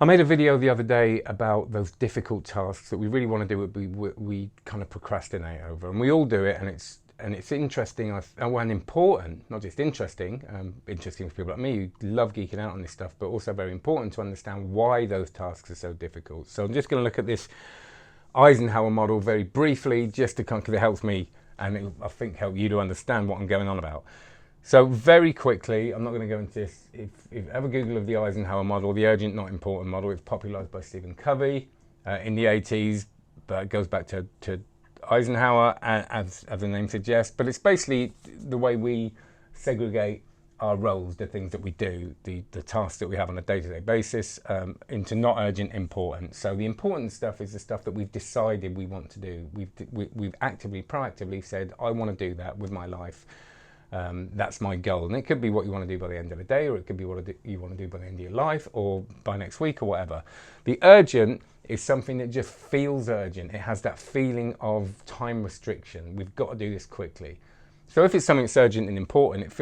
I made a video the other day about those difficult tasks that we really want to do, but we kind of procrastinate over, and we all do it, and it's interesting and important, not just interesting, interesting for people like me who love geeking out on this stuff, but also very important to understand why those tasks are so difficult. So I'm just going to look at this Eisenhower model very briefly, just to kind of, because it helps me, and I think help you to understand what I'm going on about. So very quickly, I'm not going to go into this. If you ever Google of the Eisenhower model, the urgent, not important model, it's popularized by Stephen Covey in the 80s, but it goes back to Eisenhower, as the name suggests. But it's basically the way we segregate our roles, the things that we do, the tasks that we have on a day-to-day basis, into not urgent, important. So the important stuff is the stuff that we've decided we want to do. We've actively, proactively said, I want to do that with my life. That's my goal, and it could be what you want to do by the end of the day, or it could be what you want to do by the end of your life, or by next week, or whatever. The urgent is something that just feels urgent. It has that feeling of time restriction. We've got to do this quickly. So if it's something that's urgent and important, it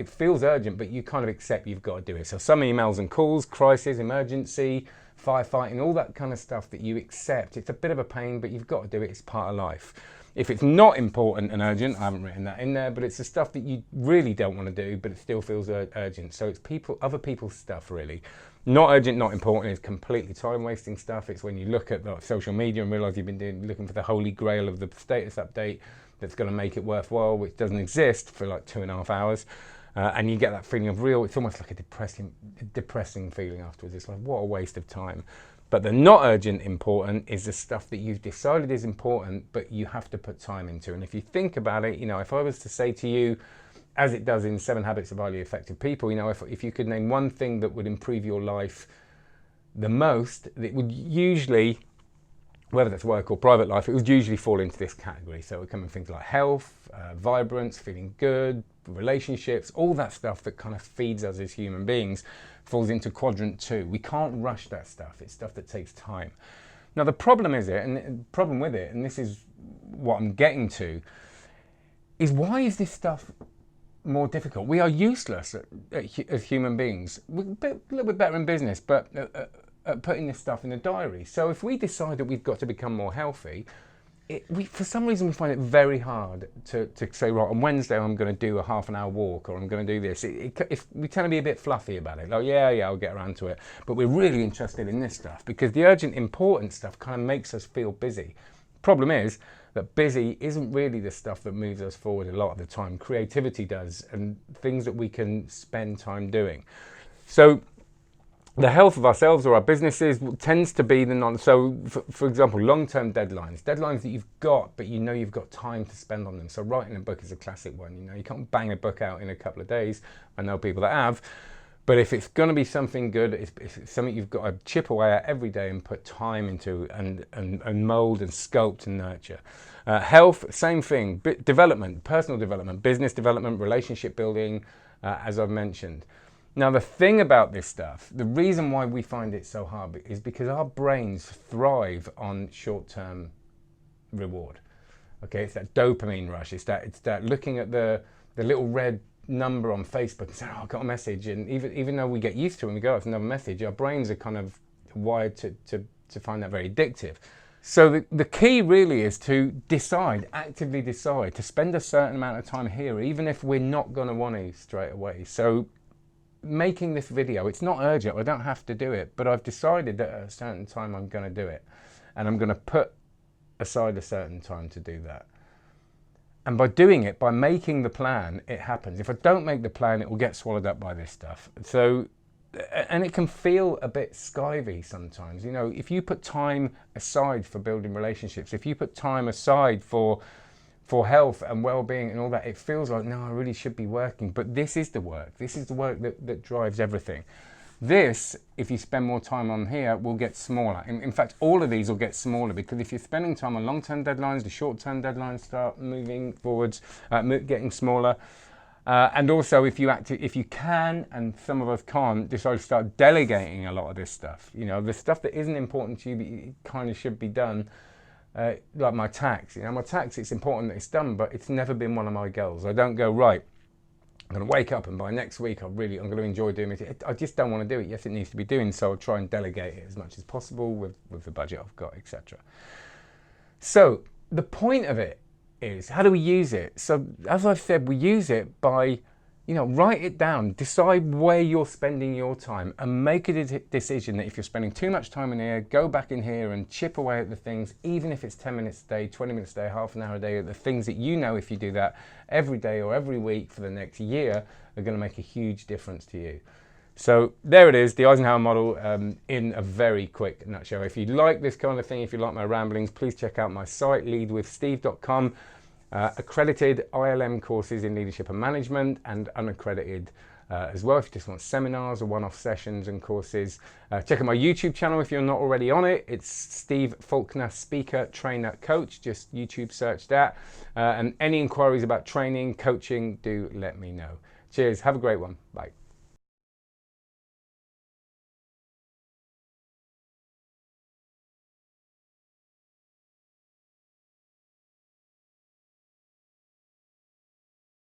feels urgent, but you kind of accept you've got to do it. So some emails and calls, crisis, emergency, firefighting, all that kind of stuff that you accept. It's a bit of a pain, but you've got to do it. It's part of life. If it's not important and urgent, I haven't written that in there, but it's the stuff that you really don't want to do, but it still feels urgent. So it's other people's stuff, really. Not urgent, not important is completely time-wasting stuff. It's when you look at the social media and realise you've been looking for the holy grail of the status update that's going to make it worthwhile, which doesn't exist for like 2.5 hours. And you get that feeling of it's almost like a depressing feeling afterwards. It's like, what a waste of time. But the not urgent important is the stuff that you've decided is important, but you have to put time into. And if you think about it, if I was to say to you, as it does in 7 Habits of Highly Effective People, if you could name one thing that would improve your life the most, it would usually, whether that's work or private life, it would usually fall into this category. So it would come in things like health, vibrance, feeling good, relationships, all that stuff that kind of feeds us as human beings falls into quadrant 2. We can't rush that stuff. It's stuff that takes time. Now the problem with it, and this is what I'm getting to, is why is this stuff more difficult? We are useless as human beings. We're a little bit better in business, but at putting this stuff in a diary. So if we decide that we've got to become more healthy, for some reason we find it very hard to say, right, on Wednesday I'm going to do a half-an-hour walk, or I'm going to do this. If we tend to be a bit fluffy about it, like, yeah, I'll get around to it. But we're really interested in this stuff because the urgent, important stuff kind of makes us feel busy. Problem is that busy isn't really the stuff that moves us forward a lot of the time. Creativity does, and things that we can spend time doing. So the health of ourselves or our businesses tends to be so for example, long-term deadlines that you've got, but you've got time to spend on them. So writing a book is a classic one. You can't bang a book out in a couple of days. I know people that have, but if it's going to be something good, it's something you've got to chip away at every day and put time into and mold and sculpt and nurture. Health, same thing. Development, personal development, business development, relationship building, as I've mentioned. Now the thing about this stuff, the reason why we find it so hard is because our brains thrive on short-term reward. Okay, it's that dopamine rush. It's that looking at the little red number on Facebook and saying, oh, I got a message. And even though we get used to it and we go, it's another message, our brains are kind of wired to find that very addictive. So the key really is to actively decide to spend a certain amount of time here, even if we're not going to want to straight away. So making this video, it's not urgent, I don't have to do it, but I've decided that at a certain time I'm going to do it, and I'm going to put aside a certain time to do that. And by doing it, by making the plan, it happens. If I don't make the plan, it will get swallowed up by this stuff. So, and it can feel a bit skivy sometimes. If you put time aside for building relationships, if you put time aside for health and well-being and all that, it feels like, no, I really should be working. But this is the work. This is the work that drives everything. This, if you spend more time on here, will get smaller. In fact, all of these will get smaller, because if you're spending time on long-term deadlines, the short-term deadlines start moving forwards, getting smaller. And also, if you can, and some of us can't, decide to start delegating a lot of this stuff. The stuff that isn't important to you, but it kind of should be done. Like my tax, my tax, it's important that it's done, but it's never been one of my goals. I don't go, right, I'm going to wake up and by next week I'm going to enjoy doing it. I just don't want to do it. Yes, it needs to be doing, so I'll try and delegate it as much as possible with the budget I've got, etc. So the point of it is, how do we use it? So as I've said, we use it by, write it down, decide where you're spending your time, and make a decision that if you're spending too much time in here, go back in here and chip away at the things, even if it's 10 minutes a day, 20 minutes a day, half an hour a day, at the things that if you do that every day or every week for the next year, are going to make a huge difference to you. So there it is, the Eisenhower Model in a very quick nutshell. If you like this kind of thing, if you like my ramblings, please check out my site, leadwithsteve.com. Accredited ILM courses in leadership and management, and unaccredited as well if you just want seminars or one-off sessions and courses. Check out my YouTube channel if you're not already on it. It's Steve Faulkner, speaker, trainer, coach. Just YouTube search that. And any inquiries about training, coaching, do let me know. Cheers, have a great one. Bye.